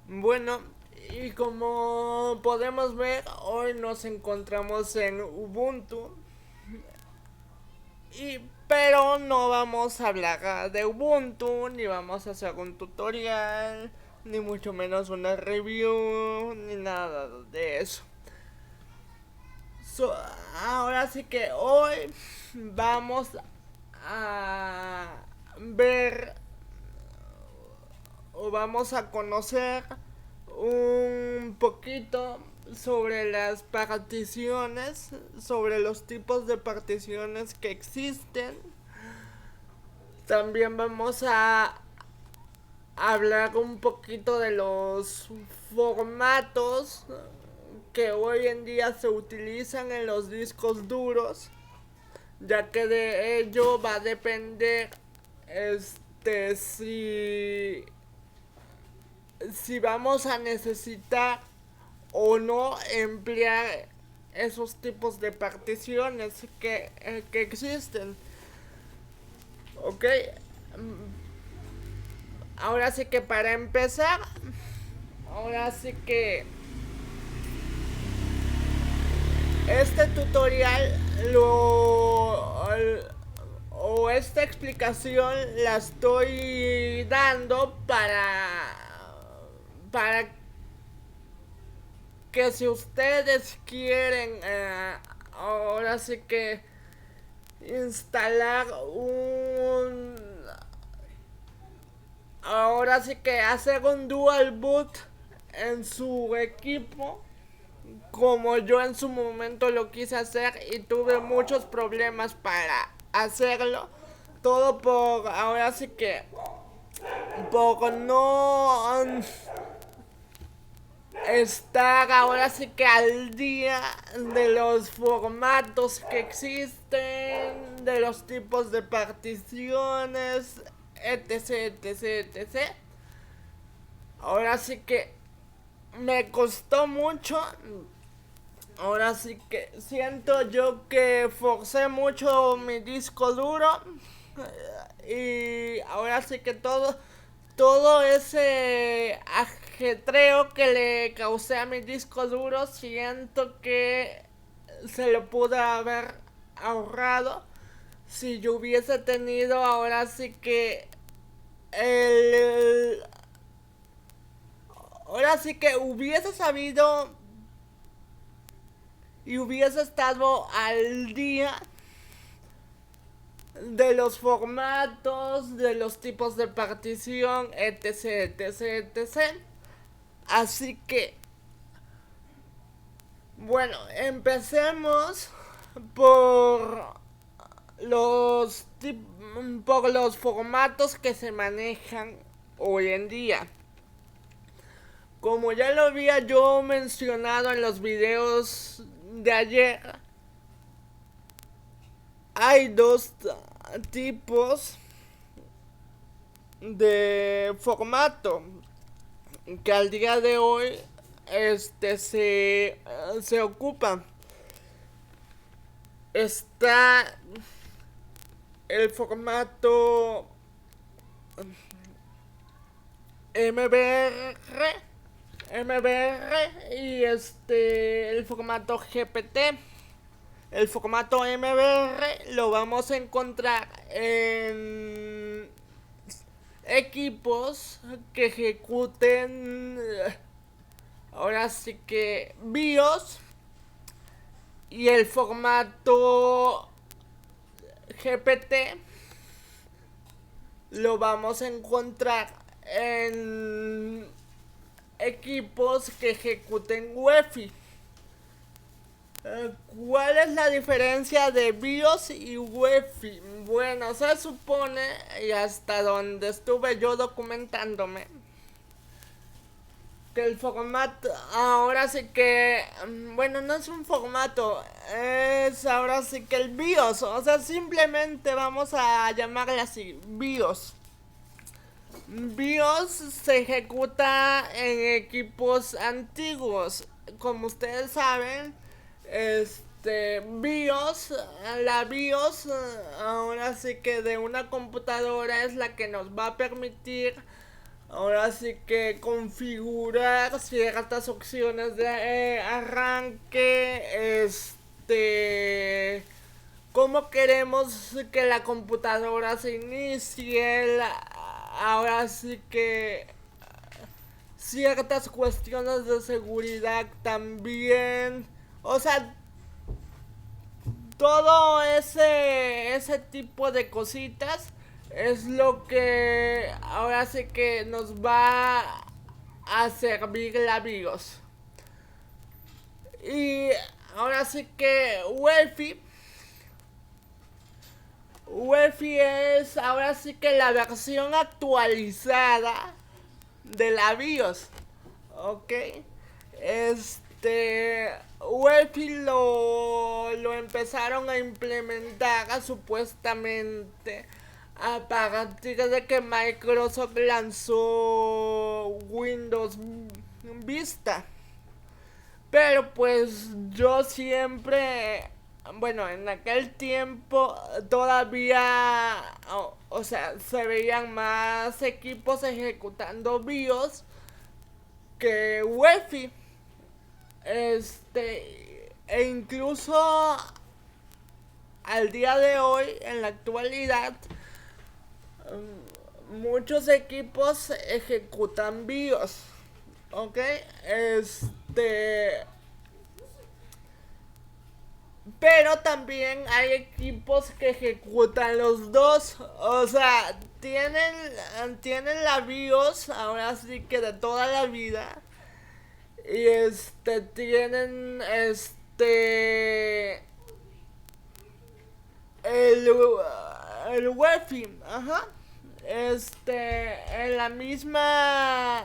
Bueno, y como podemos ver, hoy nos encontramos en Ubuntu. Pero no vamos a hablar de Ubuntu, ni vamos a hacer un tutorial, ni mucho menos una review, ni nada de eso. So, ahora sí que hoy vamos a ver o vamos a conocer un poquito sobre las particiones, sobre los tipos de particiones que existen. También vamos a hablar un poquito de los formatos que hoy en día se utilizan en los discos duros, ya que de ello va a depender si vamos a necesitar o no emplear esos tipos de particiones que existen. Ok, ahora sí que para empezar, ahora sí que este tutorial o esta explicación la estoy dando para que si ustedes quieren ahora sí que instalar ahora sí que hacer un dual boot en su equipo, como yo en su momento lo quise hacer y tuve muchos problemas para hacerlo. Todo por ahora sí que por no estar ahora sí que al día de los formatos que existen, de los tipos de particiones, etc, etc, etc. Ahora sí que me costó mucho. Ahora sí que siento yo que forcé mucho mi disco duro. Y ahora sí que todo ese ajetreo que le causé a mi disco duro, siento que se lo pude haber ahorrado si yo hubiese tenido ahora sí que el ahora sí que hubiese sabido y hubiese estado al día de los formatos, de los tipos de partición, etc, etc, etc. Así que, bueno, empecemos por por los formatos que se manejan hoy en día. Como ya lo había yo mencionado en los videos de ayer, hay dos tipos de formato que al día de hoy se ocupa. Está el formato MBR, MBR y el formato GPT. El formato MBR lo vamos a encontrar en equipos que ejecuten ahora sí que BIOS, y el formato GPT lo vamos a encontrar en equipos que ejecuten UEFI. ¿Cuál es la diferencia de BIOS y UEFI? Bueno, se supone, y hasta donde estuve yo documentándome, que el formato, ahora sí que, bueno, no es un formato, es ahora sí que el BIOS, o sea, simplemente vamos a llamarle así, BIOS. BIOS se ejecuta en equipos antiguos. Como ustedes saben, BIOS, la BIOS, ahora sí que de una computadora es la que nos va a permitir ahora sí que configurar ciertas opciones de arranque, cómo queremos que la computadora se inicie, ahora sí que ciertas cuestiones de seguridad también, o sea, todo ese tipo de cositas es lo que ahora sí que nos va a servir la BIOS. Y ahora sí que UEFI es ahora sí que la versión actualizada de la BIOS. Ok. UEFI lo empezaron a implementar supuestamente a partir de que Microsoft lanzó Windows Vista. Pero pues yo siempre, bueno, en aquel tiempo todavía, o sea, se veían más equipos ejecutando BIOS que UEFI. E incluso al día de hoy, en la actualidad, muchos equipos ejecutan BIOS. ¿Ok? Pero también hay equipos que ejecutan los dos. O sea, tienen la BIOS, ahora sí que de toda la vida. Y tienen el, el Wi-Fi, ajá. En la misma,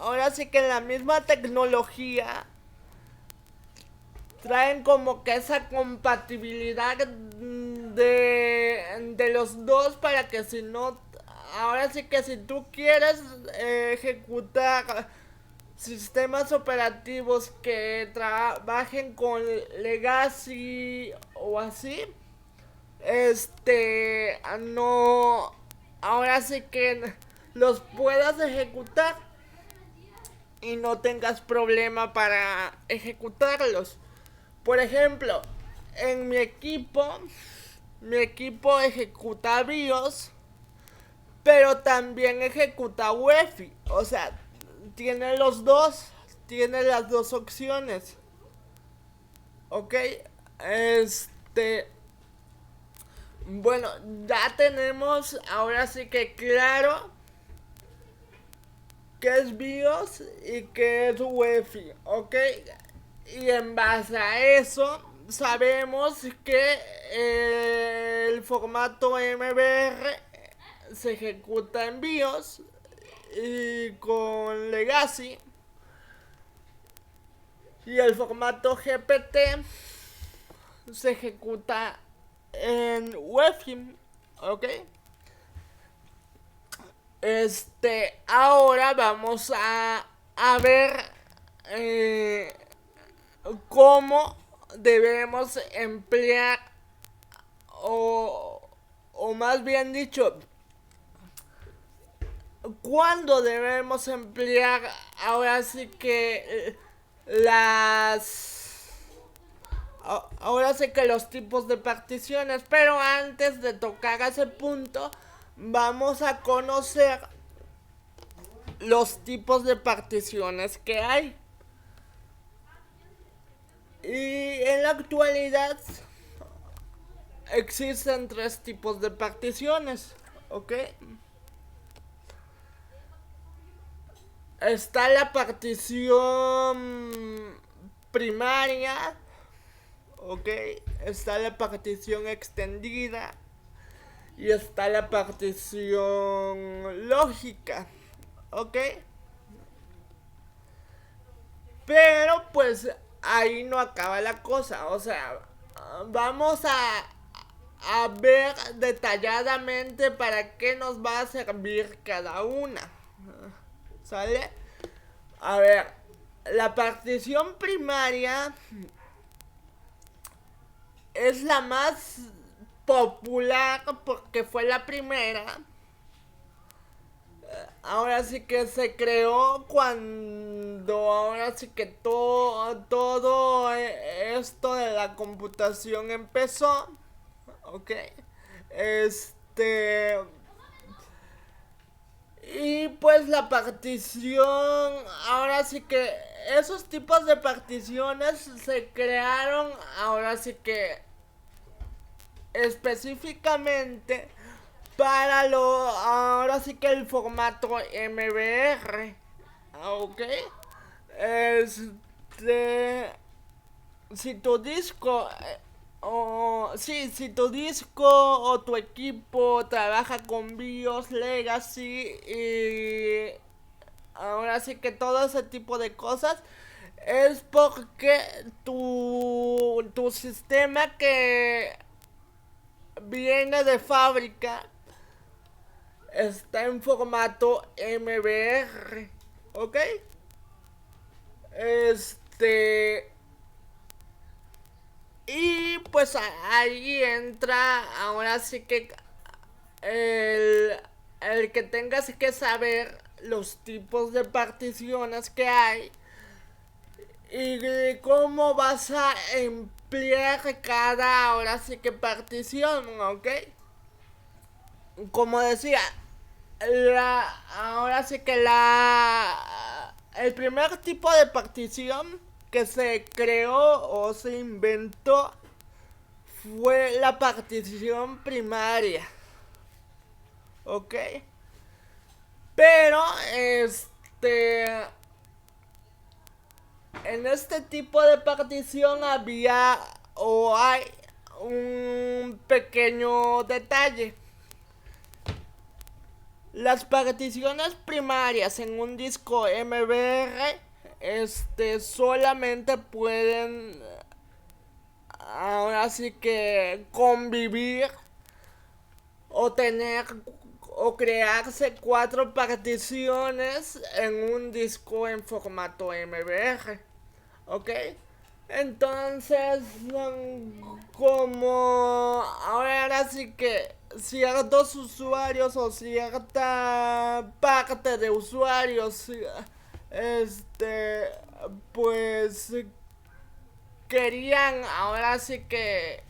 ahora sí que en la misma tecnología traen como que esa compatibilidad de los dos para que si no, ahora sí que si tú quieres ejecutar sistemas operativos que trabajen con Legacy o así, no, ahora sí que los puedas ejecutar y no tengas problema para ejecutarlos. Por ejemplo, en mi equipo ejecuta BIOS, pero también ejecuta UEFI. O sea, tiene los dos, tiene las dos opciones. Ok, bueno, ya tenemos ahora sí que claro qué es BIOS y qué es UEFI, ¿ok? Y en base a eso sabemos que el formato MBR se ejecuta en BIOS y con Legacy, y el formato GPT se ejecuta en UEFI, ¿ok? Ahora vamos a ver cómo debemos emplear, o, o más bien dicho, cuándo debemos emplear ahora sí que ahora sí que los tipos de particiones. Pero antes de tocar ese punto, vamos a conocer los tipos de particiones que hay. Y en la actualidad existen tres tipos de particiones, ¿ok? Está la partición primaria, ¿ok? Está la partición extendida y está la partición lógica, ¿ok? Pero pues ahí no acaba la cosa, o sea, vamos a ver detalladamente para qué nos va a servir cada una. ¿Sale? A ver, la partición primaria es la más popular porque fue la primera. ahora sí que se creó cuando ahora sí que todo esto de la computación empezó, ¿ok? Este, y pues la partición, ahora sí que esos tipos de particiones se crearon, ahora sí que específicamente para ahora sí que el formato MBR, ¿ok? Este, si tu disco o sí, si tu disco o tu equipo trabaja con BIOS Legacy y ahora sí que todo ese tipo de cosas es porque tu sistema que viene de fábrica está en formato MBR, ¿ok? Este, y pues ahí entra ahora sí que el, el que tengas que saber los tipos de particiones que hay y cómo vas a emplear cada ahora sí que partición, ¿ok? Como decía, ahora sí que el primer tipo de partición que se creó o se inventó fue la partición primaria, ¿ok? Pero, en este tipo de partición había o hay un pequeño detalle. Las particiones primarias en un disco MBR solamente pueden ahora sí que convivir o tener o crearse 4 particiones en un disco en formato MBR, ¿ok? Entonces, como ahora sí que ciertos usuarios o cierta parte de usuarios, este, pues querían ahora sí que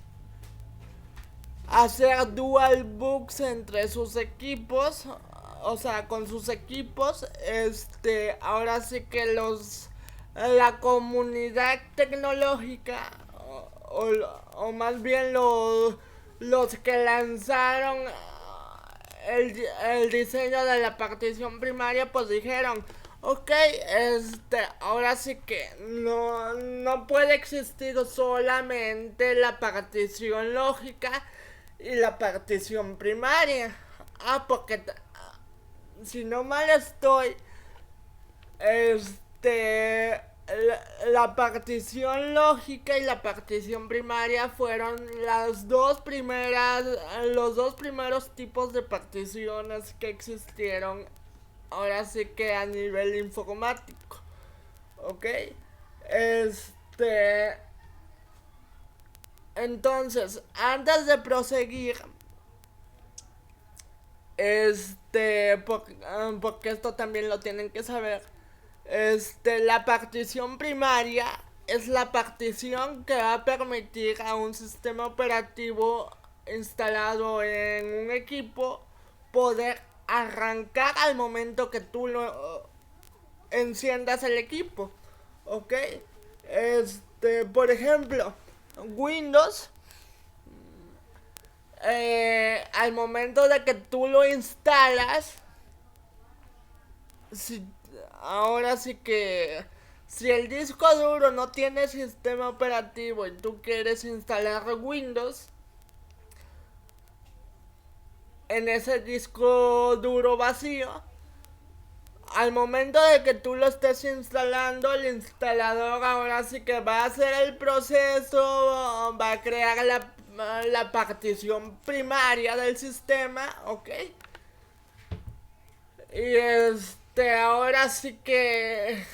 hacer dual books entre sus equipos, o sea, con sus equipos, ahora sí que la comunidad tecnológica o, o más bien los que lanzaron el diseño de la partición primaria pues dijeron, ok, ahora sí que no puede existir solamente la partición lógica y la partición primaria. Porque si no mal estoy, la partición lógica y la partición primaria fueron los dos primeros tipos de particiones que existieron, ahora sí que a nivel informático, ¿ok? Este, entonces, antes de proseguir, porque esto también lo tienen que saber, la partición primaria es la partición que va a permitir a un sistema operativo instalado en un equipo poder arrancar al momento que tú lo enciendas el equipo, ¿ok? Por ejemplo, Windows, al momento de que tú lo instalas, si, ahora sí que si el disco duro no tiene sistema operativo y tú quieres instalar Windows en ese disco duro vacío, al momento de que tú lo estés instalando, el instalador ahora sí que va a hacer el proceso, va a crear la partición primaria del sistema, ¿ok? Y ahora sí que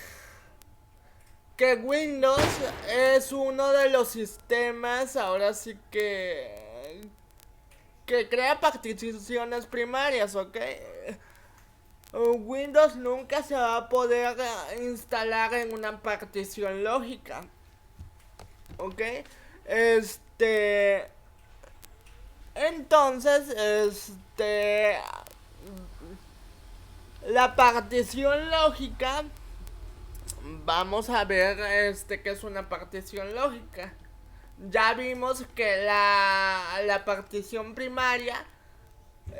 Windows es uno de los sistemas, ahora sí que crea particiones primarias, ¿ok? Windows nunca se va a poder instalar en una partición lógica. ¿Ok? Entonces, la partición lógica, vamos a ver qué es una partición lógica. Ya vimos que la partición primaria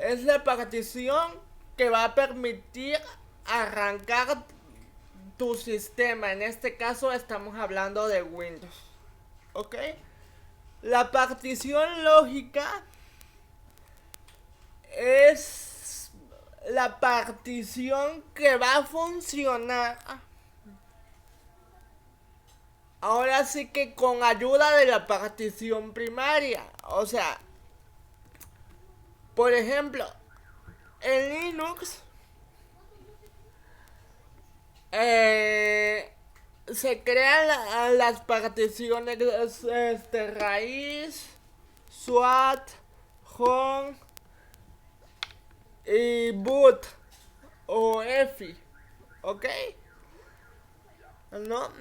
es la partición que va a permitir arrancar tu sistema. En este caso estamos hablando de Windows. ¿Ok? La partición lógica es la partición que va a funcionar. Ahora sí que con ayuda de la partición primaria. O sea, por ejemplo, en Linux se crean las particiones raíz, SWAT, home y boot o EFI. ¿Ok? ¿No?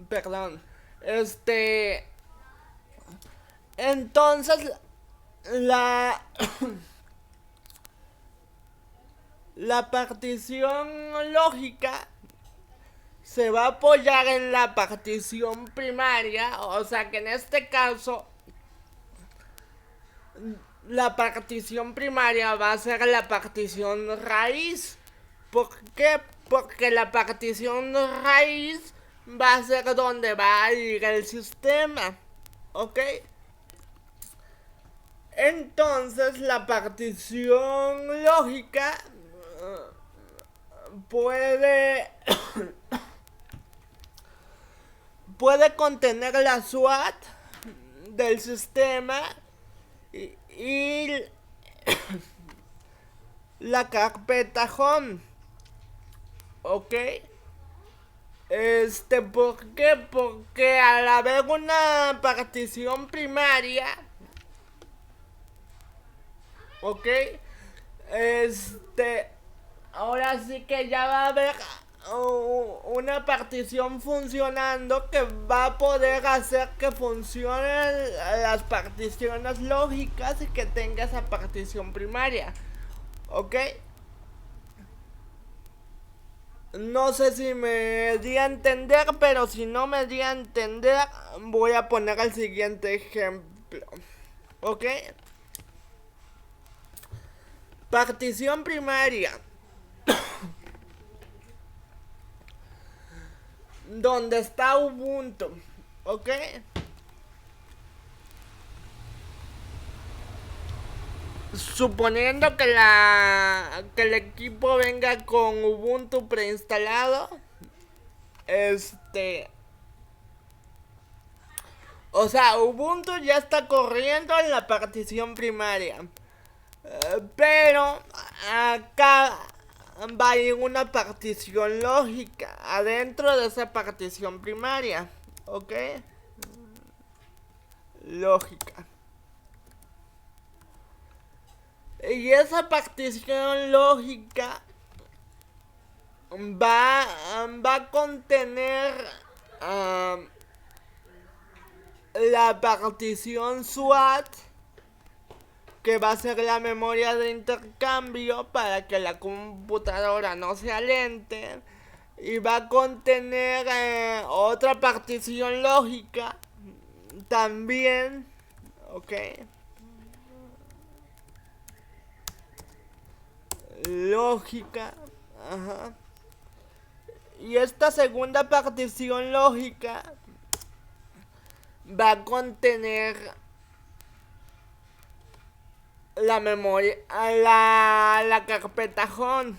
Perdón. Entonces, la la partición lógica se va a apoyar en la partición primaria, o sea que en este caso la partición primaria va a ser la partición raíz. ¿Por qué? Porque la partición raíz va a ser donde va a ir el sistema. ¿Ok? Entonces la partición lógica puede puede contener la SWAT del sistema y la carpeta home. ¿Ok? ¿Por qué? Porque al haber una partición primaria, ¿ok? Ahora sí que ya va a haber una partición funcionando que va a poder hacer que funcionen las particiones lógicas y que tenga esa partición primaria. ¿Ok? No sé si me di a entender, pero si no me di a entender, voy a poner el siguiente ejemplo. ¿Ok? Partición primaria. Donde está Ubuntu. ¿Ok? Suponiendo que que el equipo venga con Ubuntu preinstalado. O sea, Ubuntu ya está corriendo en la partición primaria. Pero acá va a ir una partición lógica adentro de esa partición primaria. ¿Ok? Lógica. Y esa partición lógica va a contener la partición SWAT, que va a ser la memoria de intercambio para que la computadora no sea lenta. Y va a contener otra partición lógica también. ¿Ok? Lógica. Ajá. Y esta segunda partición lógica va a contener la memoria, la carpeta home,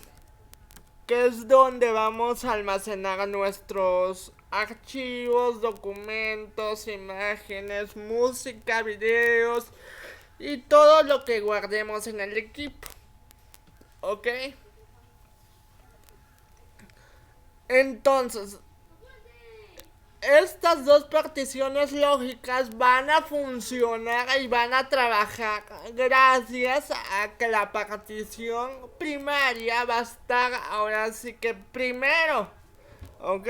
que es donde vamos a almacenar nuestros archivos, documentos, imágenes, música, videos y todo lo que guardemos en el equipo. ¿Ok? Entonces, estas dos particiones lógicas van a funcionar y van a trabajar gracias a que la partición primaria va a estar ahora sí que primero, ¿ok?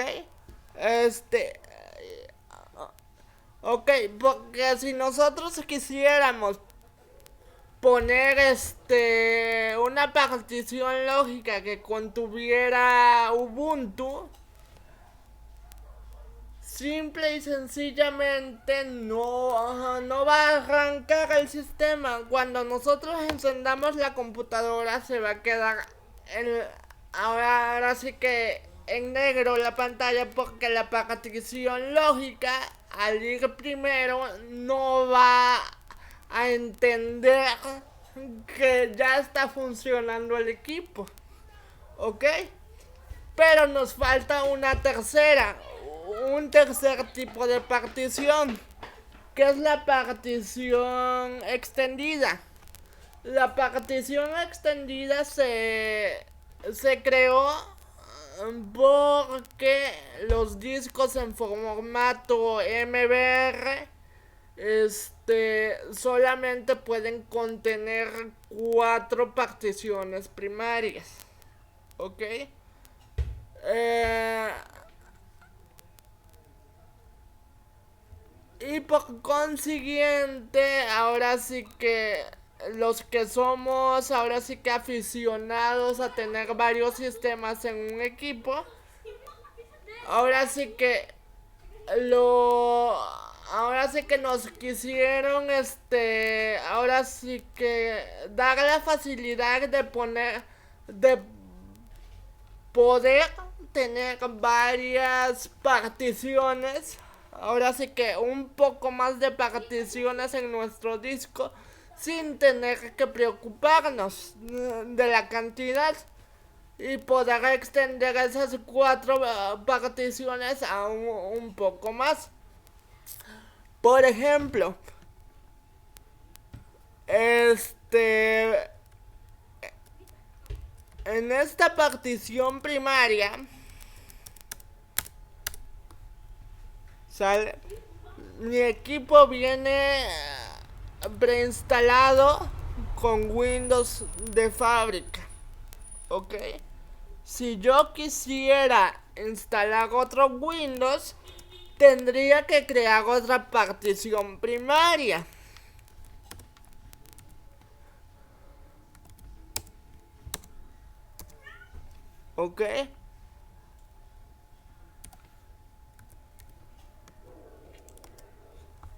Este, ok, porque si nosotros quisiéramos poner una partición lógica que contuviera Ubuntu, simple y sencillamente no va a arrancar el sistema. Cuando nosotros encendamos la computadora se va a quedar en, ahora sí que en negro la pantalla, porque la partición lógica al ir primero no va a entender que ya está funcionando el equipo, ¿ok? Pero nos falta un tercer tipo de partición, que es la partición extendida. La partición extendida se creó porque los discos en formato MBR solamente pueden contener 4 particiones primarias, ¿ok? Eh, y por consiguiente, ahora sí que los que somos ahora sí que aficionados a tener varios sistemas en un equipo, ahora sí que lo ahora sí que nos quisieron ahora sí que dar la facilidad de poder tener varias particiones, ahora sí que un poco más de particiones en nuestro disco, sin tener que preocuparnos de la cantidad, y poder extender esas 4 particiones a un poco más. Por ejemplo, en esta partición primaria, ¿sale? Mi equipo viene preinstalado con Windows de fábrica, ¿ok? Si yo quisiera instalar otro Windows, tendría que crear otra partición primaria, ¿ok?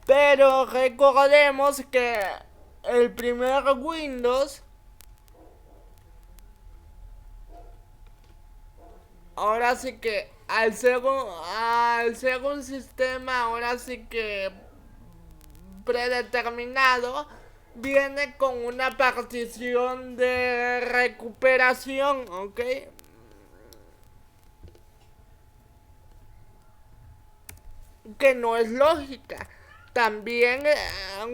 Pero recordemos que el primer Windows, ahora sí que al ser un sistema ahora sí que predeterminado, viene con una partición de recuperación, ¿ok? Que no es lógica. También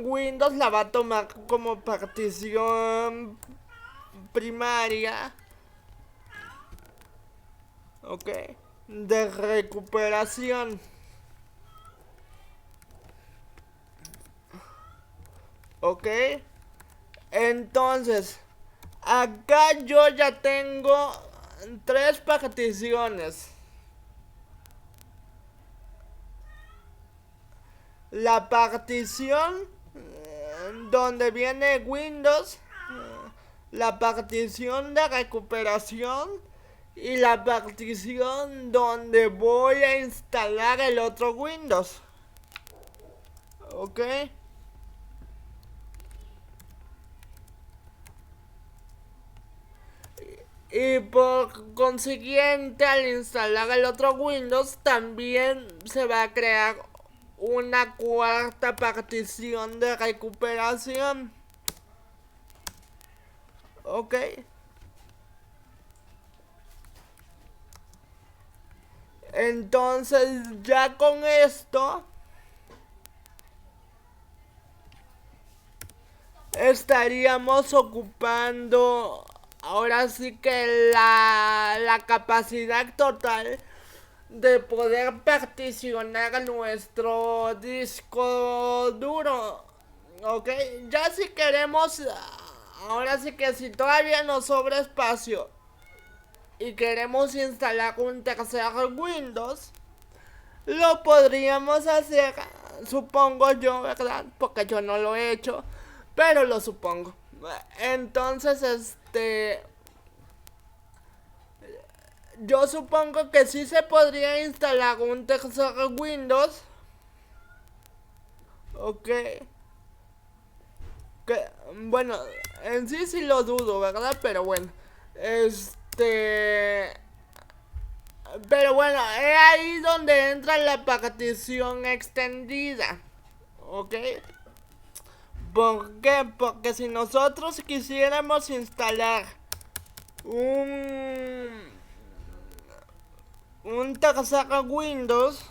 Windows la va a tomar como partición primaria, ¿ok? De recuperación, ¿ok? Entonces, acá yo ya tengo 3 particiones. La partición donde viene Windows, la partición de recuperación y la partición donde voy a instalar el otro Windows, ¿ok? Y por consiguiente, al instalar el otro Windows, también se va a crear una cuarta partición de recuperación, ¿ok? Entonces, ya con esto estaríamos ocupando ahora sí que la capacidad total de poder particionar nuestro disco duro. Ok, ya si queremos, ahora sí que si todavía nos sobra espacio y queremos instalar un tercer Windows, lo podríamos hacer, supongo yo, ¿verdad? Porque yo no lo he hecho, pero lo supongo. Entonces, yo supongo que sí se podría instalar un tercer Windows. Ok. Que, bueno, en sí sí lo dudo, ¿verdad? Pero bueno. Pero bueno, es ahí donde entra la partición extendida. ¿Ok? ¿Por qué? Porque si nosotros quisiéramos instalar un, un tercer Windows,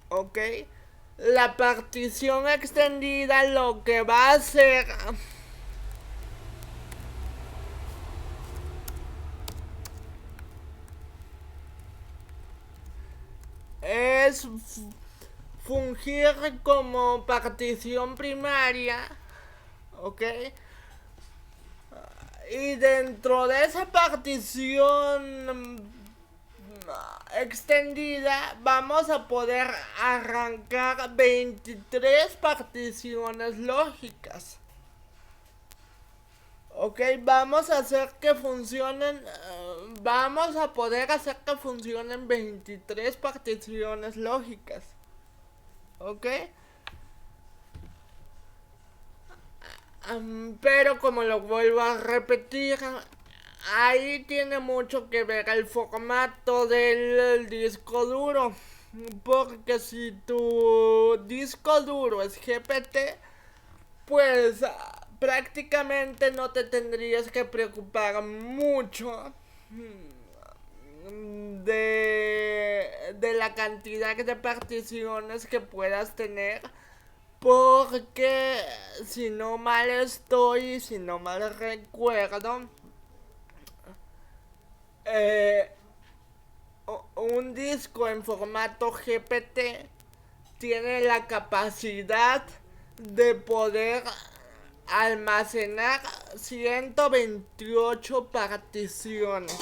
¿ok? La partición extendida lo que va a hacer es fungir como partición primaria, ¿ok? Y dentro de esa partición extendida vamos a poder arrancar 23 particiones lógicas. Ok, vamos a hacer que funcionen, vamos a poder hacer que funcionen 23 particiones lógicas. Ok, pero como lo vuelvo a repetir, ahí tiene mucho que ver el formato del disco duro. Porque si tu disco duro es GPT, pues prácticamente no te tendrías que preocupar mucho de la cantidad de particiones que puedas tener. Porque si no mal estoy, si no mal recuerdo, eh, un disco en formato GPT tiene la capacidad de poder almacenar 128 particiones.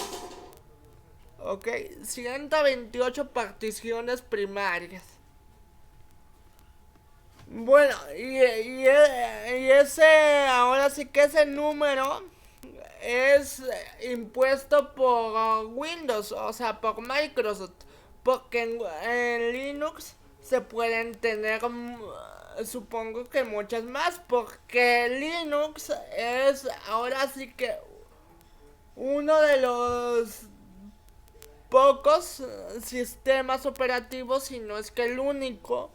Ok, 128 particiones primarias. Bueno, y ese, ahora sí que ese número es impuesto por Windows, o sea, por Microsoft. Porque en Linux se pueden tener, supongo que muchas más, porque Linux es ahora sí que uno de los pocos sistemas operativos, si no es que el único,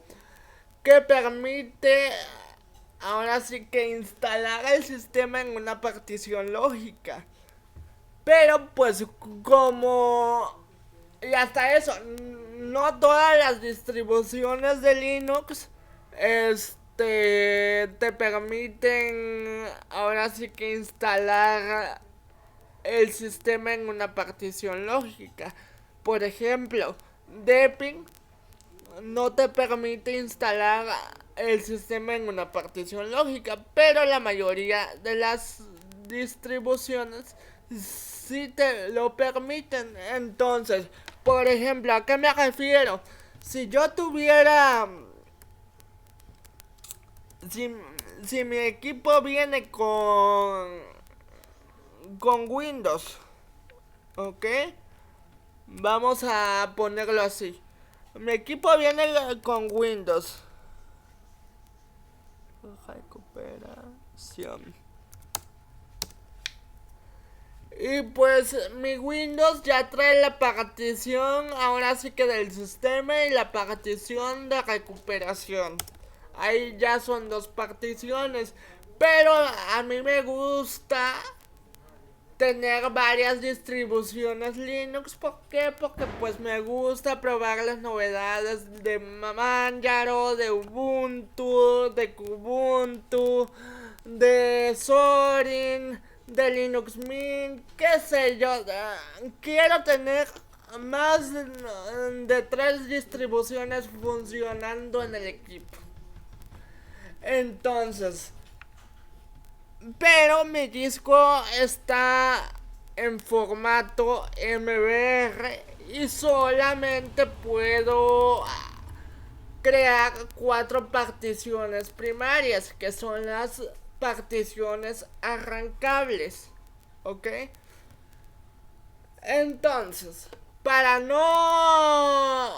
que permite ahora sí que instalar el sistema en una partición lógica. Pero pues como... Y hasta eso, no todas las distribuciones de Linux te permiten ahora sí que instalar el sistema en una partición lógica. Por ejemplo, Deepin no te permite instalar el sistema en una partición lógica, pero la mayoría de las distribuciones sí te lo permiten. Entonces, por ejemplo, ¿a qué me refiero? Si yo tuviera... Si, si mi equipo viene con Windows, ¿ok? Vamos a ponerlo así. Mi equipo viene con Windows. Recuperación. Y pues mi Windows ya trae la partición ahora sí que del sistema y la partición de recuperación. Ahí ya son dos particiones. Pero a mí me gusta tener varias distribuciones Linux. ¿Por qué? Porque pues me gusta probar las novedades de Manjaro, de Ubuntu, de Kubuntu, de Zorin, de Linux Mint, qué sé yo. Quiero tener más de 3 distribuciones funcionando en el equipo. Entonces, pero mi disco está en formato MBR y solamente puedo crear 4 particiones primarias, que son las particiones arrancables. ¿Ok? Entonces, para no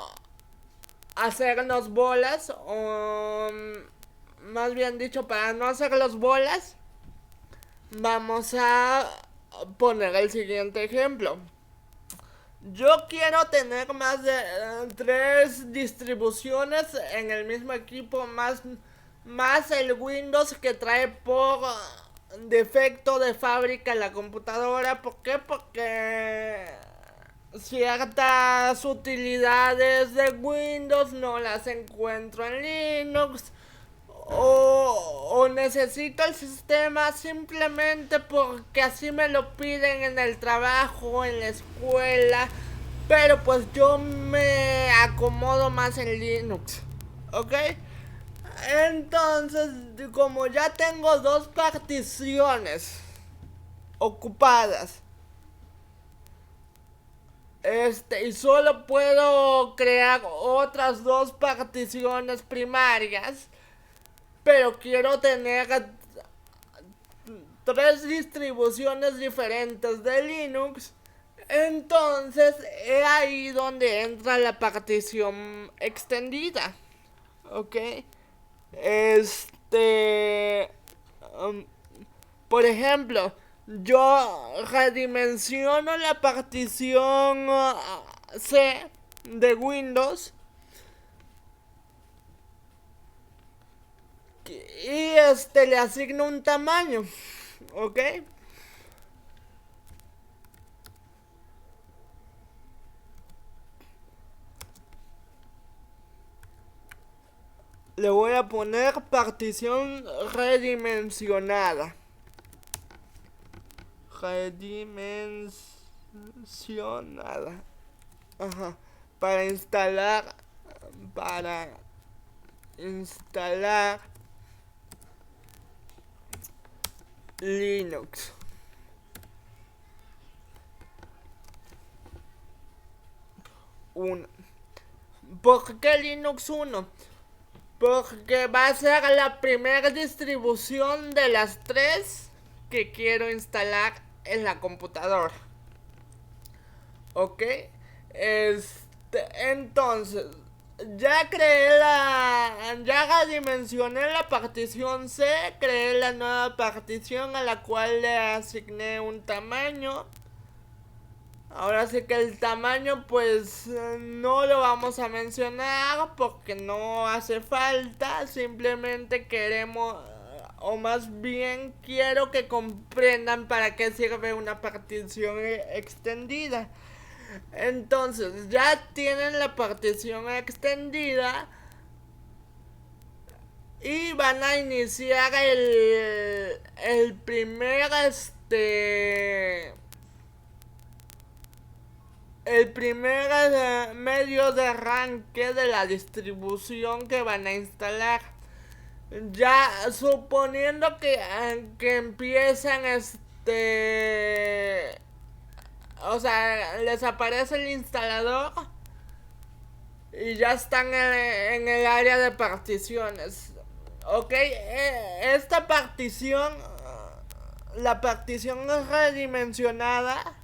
hacernos bolas, o más bien dicho, para no hacerlos bolas, vamos a poner el siguiente ejemplo. Yo quiero tener más de 3 distribuciones en el mismo equipo, más el Windows que trae por defecto de fábrica la computadora. ¿Por qué? Porque ciertas utilidades de Windows no las encuentro en Linux. O necesito el sistema simplemente porque así me lo piden en el trabajo, en la escuela. Pero pues yo me acomodo más en Linux. ¿Ok? Entonces, como ya tengo 2 particiones ocupadas, y solo puedo crear otras 2 particiones primarias, pero quiero tener 3 distribuciones diferentes de Linux. Entonces es ahí donde entra la partición extendida. ¿Ok? Este... um, por ejemplo, yo redimensiono la partición C de Windows y le asigno un tamaño. ¿Ok? Le voy a poner partición redimensionada. Redimensionada. Ajá. Para instalar. Para instalar Linux. ¿Por qué Linux 1? Porque va a ser la primera distribución de las 3 que quiero instalar en la computadora. ¿Ok? Entonces, ya dimensioné la partición C, creé la nueva partición a la cual le asigné un tamaño. Ahora sí que el tamaño pues no lo vamos a mencionar porque no hace falta, simplemente queremos, o más bien quiero que comprendan para qué sirve una partición extendida. Entonces ya tienen la partición extendida y van a iniciar el primer medio de arranque de la distribución que van a instalar. Ya suponiendo que empiezan o sea, les aparece el instalador y ya están en el área de particiones. Ok, esta partición, la partición redimensionada,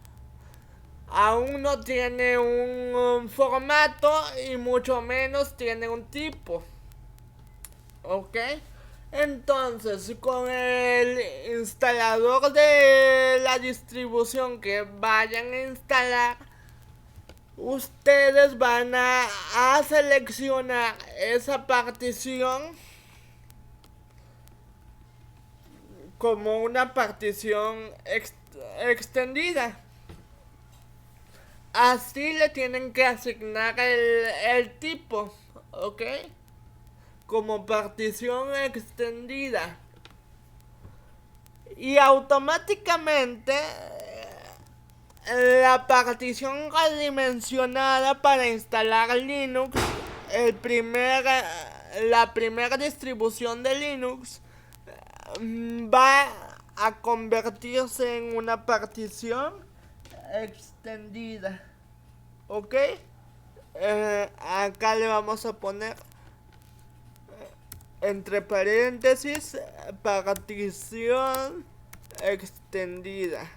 aún no tiene un formato y mucho menos tiene un tipo. ¿Ok? Entonces, con el instalador de la distribución que vayan a instalar, ustedes van a seleccionar esa partición como una partición extendida. Así le tienen que asignar el tipo, ¿ok? Como partición extendida. y automáticamente la partición redimensionada para instalar Linux, la primera distribución de Linux, va a convertirse en una partición extendida. ¿Ok? Acá le vamos a poner entre paréntesis partición extendida.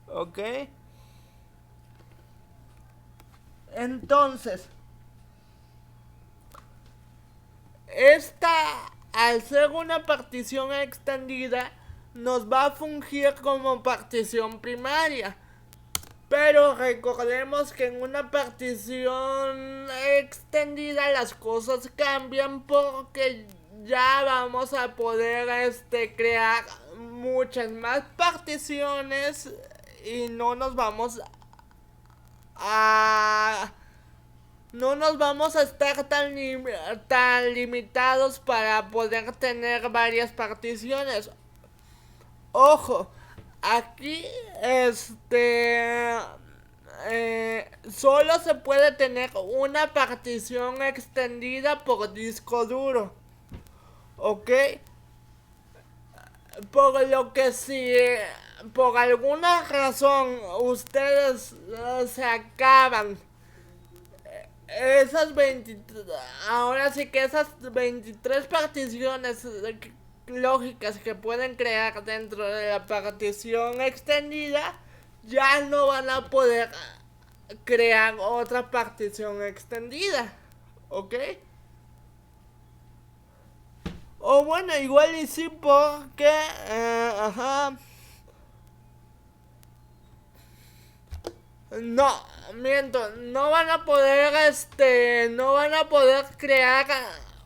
¿Ok? Entonces, al ser una partición extendida, nos va a fungir como partición primaria. Pero recordemos que en una partición extendida las cosas cambian porque ya vamos a poder crear muchas más particiones y no nos vamos a estar tan limitados para poder tener varias particiones. Ojo, aquí solo se puede tener una partición extendida por disco duro. ¿Ok? Por lo que si por alguna razón ustedes se acaban ahora sí que esas 23 particiones lógicas que pueden crear dentro de la partición extendida, ya no van a poder crear otra partición extendida. ¿Ok? O bueno, igual y sí porque no, miento, no van a poder crear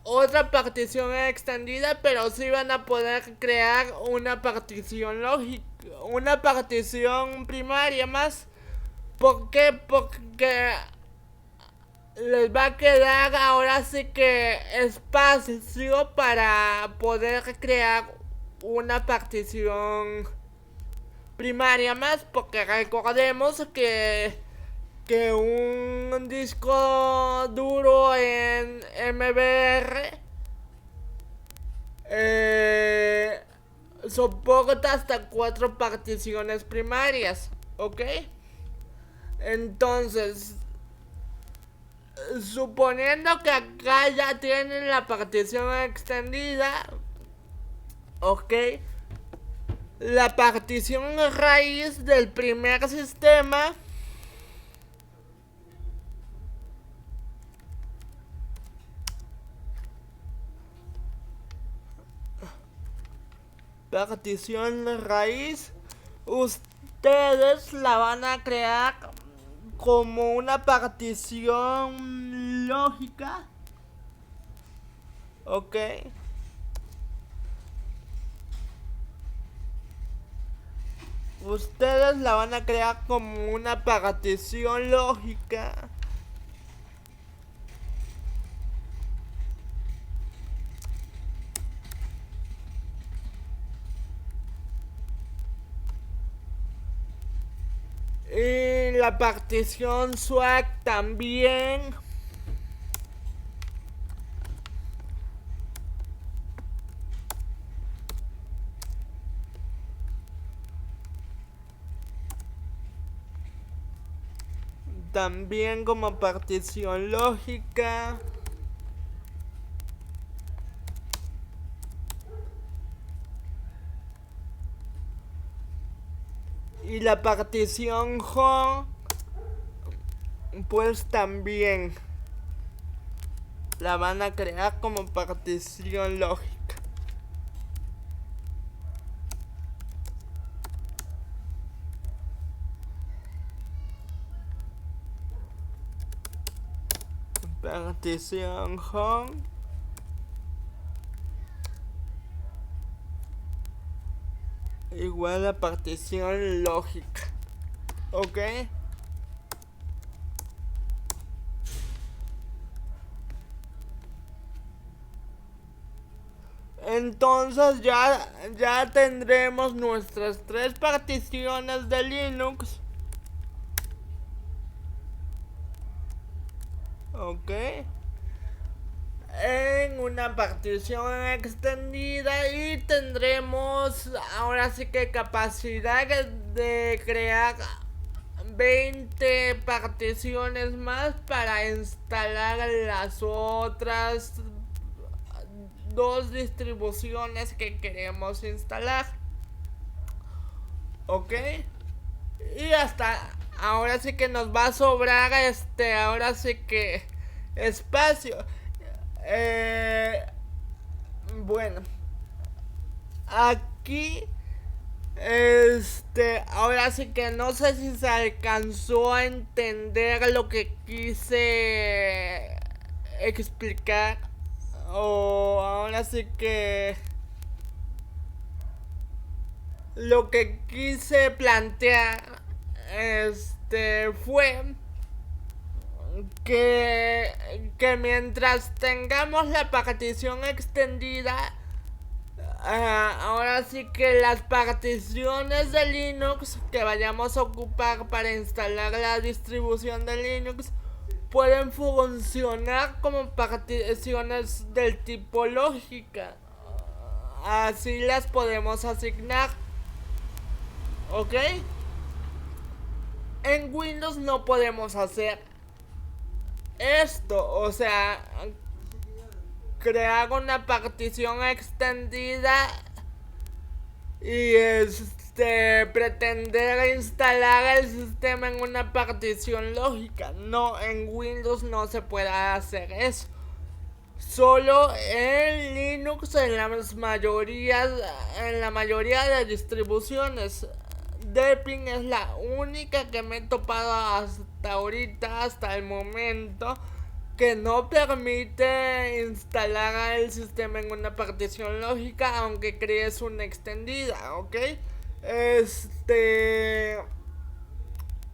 otra partición extendida, pero sí van a poder crear una partición lógica, una partición primaria más. ¿Por qué? Porque les va a quedar ahora sí que espacio para poder crear una partición primaria más, porque recordemos que un disco duro en MBR soporta hasta 4 particiones primarias. ¿Ok? Entonces, suponiendo que acá ya tienen la partición extendida, ¿ok? La partición raíz del primer sistema ustedes la van a crear como una partición lógica. ¿Ok? Ustedes la van a crear como una partición lógica. Y la partición swag también. También como partición lógica. Y la partición home, pues también la van a crear como partición lógica. Partición home. Igual a partición lógica. ¿Ok? Entonces ya tendremos nuestras 3 particiones de Linux. Ok. En una partición extendida y tendremos ahora sí que capacidad de crear 20 particiones más para instalar las otras 2 distribuciones que queremos instalar. Ok. Y hasta ahora sí que nos va a sobrar ahora sí que espacio. Bueno, aquí ahora sí que no sé si se alcanzó a entender lo que quise explicar, o ahora sí que lo que quise plantear fue que mientras tengamos la partición extendida, ahora sí que las particiones de Linux que vayamos a ocupar para instalar la distribución de Linux pueden funcionar como particiones del tipo lógica. Así las podemos asignar. ¿Ok? En Windows no podemos hacer esto. O sea, crear una partición extendida y pretender instalar el sistema en una partición lógica. No, en Windows no se puede hacer eso. Solo en Linux, en la mayoría de distribuciones. Deepin es la única que me he topado hasta ahorita, hasta el momento, que no permite instalar el sistema en una partición lógica, aunque crees una extendida, ¿ok?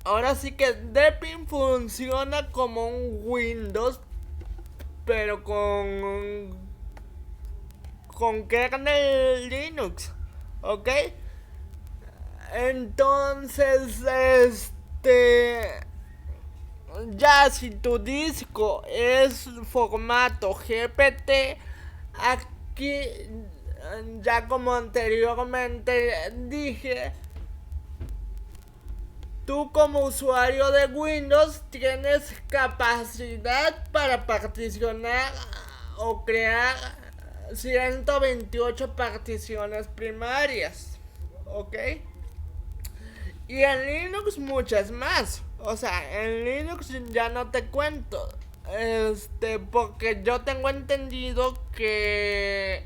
Ahora sí que Deepin funciona como un Windows, pero con kernel Linux, ¿ok? Entonces, ya si tu disco es formato GPT, aquí, ya como anteriormente dije, tú como usuario de Windows tienes capacidad para particionar o crear 128 particiones primarias, ¿ok? Y en Linux muchas más. O sea, en Linux ya no te cuento. Porque yo tengo entendido que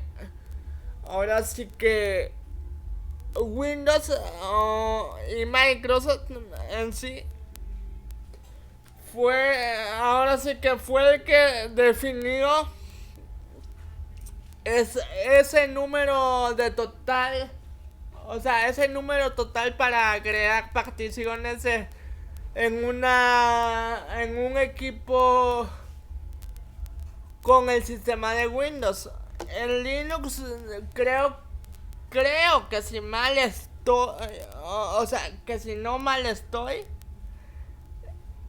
ahora sí que Windows y Microsoft en sí ahora sí que fue el que definió ese número de total. O sea, ese número total para crear particiones en un equipo con el sistema de Windows. En Linux creo que si mal estoy, o sea, que si no mal estoy,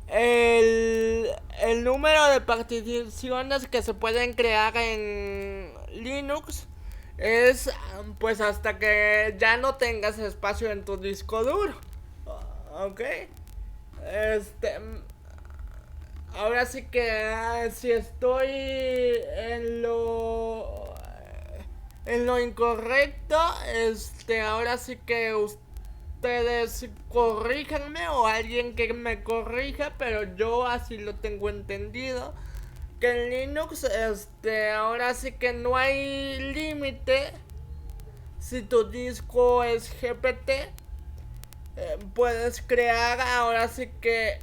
el número de particiones que se pueden crear en Linux es pues hasta que ya no tengas espacio en tu disco duro. ¿Ok? Ahora sí que si estoy en lo incorrecto, ahora sí que ustedes corríjanme o alguien que me corrija, pero yo así lo tengo entendido, que en Linux ahora sí que no hay límite. Si tu disco es GPT, puedes crear ahora sí que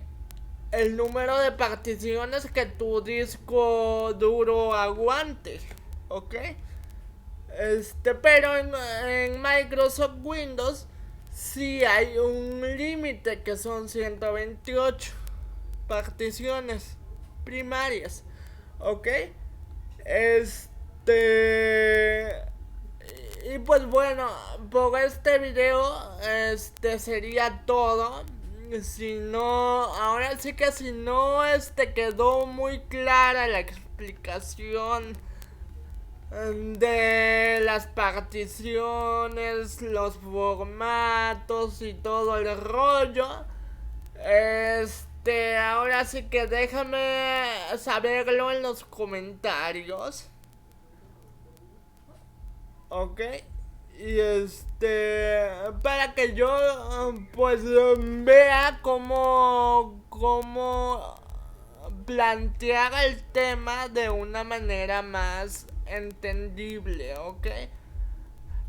el número de particiones que tu disco duro aguante, ¿ok? Pero en Microsoft Windows sí hay un límite que son 128 particiones primarias, ¿ok? Y pues bueno, por este video, sería todo. Si no, ahora sí que si no, quedó muy clara la explicación de las particiones, los formatos y todo el rollo. Ahora sí que déjame saberlo en los comentarios. Ok. Y para que yo pues vea cómo plantear el tema de una manera más entendible, ¿ok?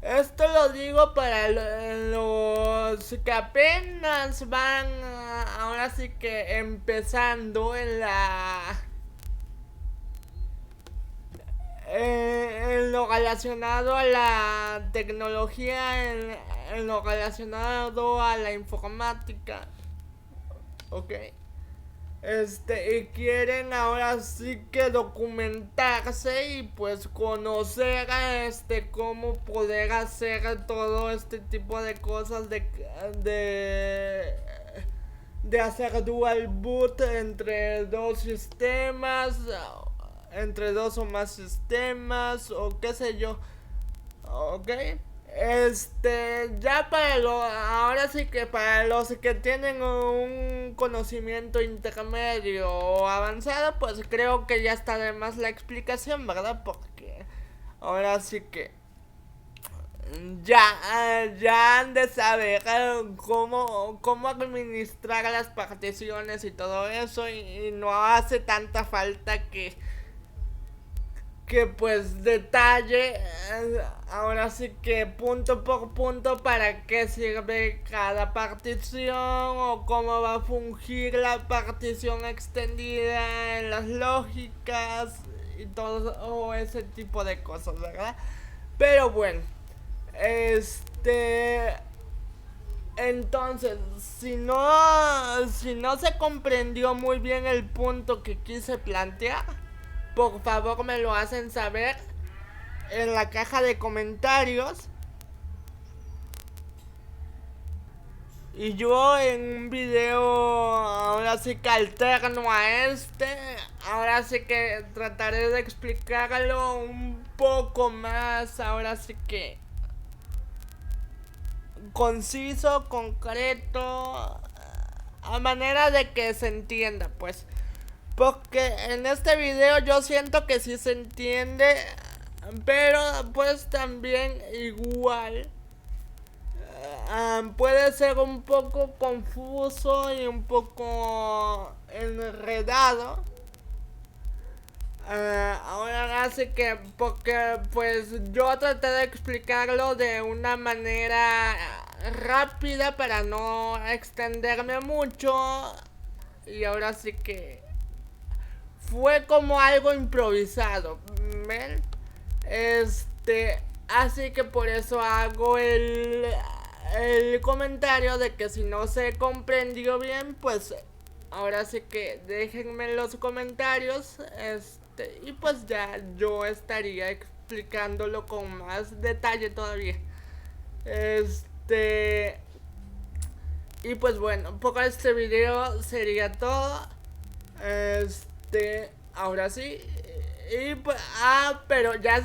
Esto lo digo para los que apenas van ahora sí que empezando en lo relacionado a la tecnología, en lo relacionado a la informática, ¿ok? Y quieren ahora sí que documentarse y pues conocer cómo poder hacer todo este tipo de cosas de hacer dual boot entre dos sistemas, entre dos o más sistemas o qué sé yo, ok. Ya ahora sí que para los que tienen un conocimiento intermedio o avanzado, pues creo que ya está de más la explicación, ¿verdad? Porque ahora sí que ya han de saber cómo administrar las particiones y todo eso, y no hace tanta falta que pues detalle ahora sí que punto por punto para qué sirve cada partición o cómo va a fungir la partición extendida en las lógicas y todo ese tipo de cosas, ¿verdad? Pero bueno, entonces, si no se comprendió muy bien el punto que quise plantear, por favor me lo hacen saber en la caja de comentarios. Y yo en un video ahora sí que alterno a ahora sí que trataré de explicarlo un poco más, ahora sí que conciso, concreto, a manera de que se entienda, pues. Porque en este video yo siento que sí se entiende, pero pues también igual puede ser un poco confuso y un poco enredado. Ahora así que porque pues yo traté de explicarlo de una manera rápida para no extenderme mucho, y ahora sí que fue como algo improvisado, ¿ven? Así que por eso hago el comentario de que si no se comprendió bien, pues ahora sí que déjenme en los comentarios, y pues ya yo estaría explicándolo con más detalle todavía. Y pues bueno, por este video sería todo. Ahora sí. Y pues, pero ya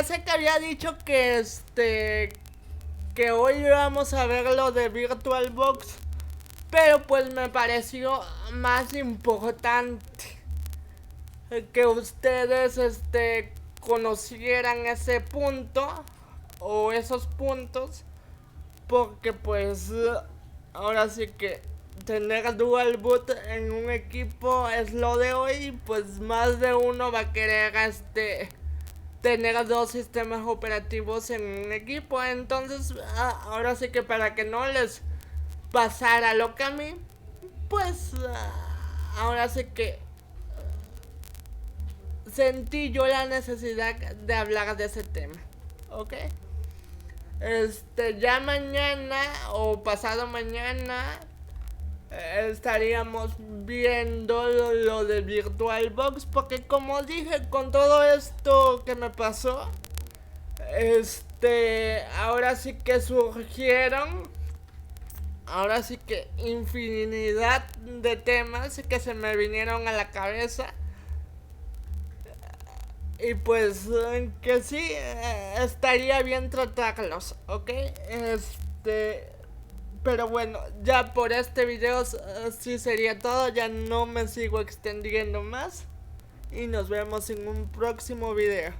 sé que había dicho que hoy vamos a ver lo de VirtualBox, pero pues me pareció más importante que ustedes conocieran ese punto o esos puntos, porque pues ahora sí que tener dual boot en un equipo es lo de hoy, pues más de uno va a querer tener dos sistemas operativos en un equipo. Entonces ahora sí que para que no les pasara lo que a mí, pues ahora sí que sentí yo la necesidad de hablar de ese tema, ¿ok? Ya mañana o pasado mañana estaríamos viendo lo de VirtualBox, porque como dije, con todo esto que me pasó, Ahora sí que surgieron, ahora sí que infinidad de temas que se me vinieron a la cabeza. Y pues que sí, estaría bien tratarlos, ¿ok? Pero bueno, ya por este video sí sería todo, ya no me sigo extendiendo más. Y nos vemos en un próximo video.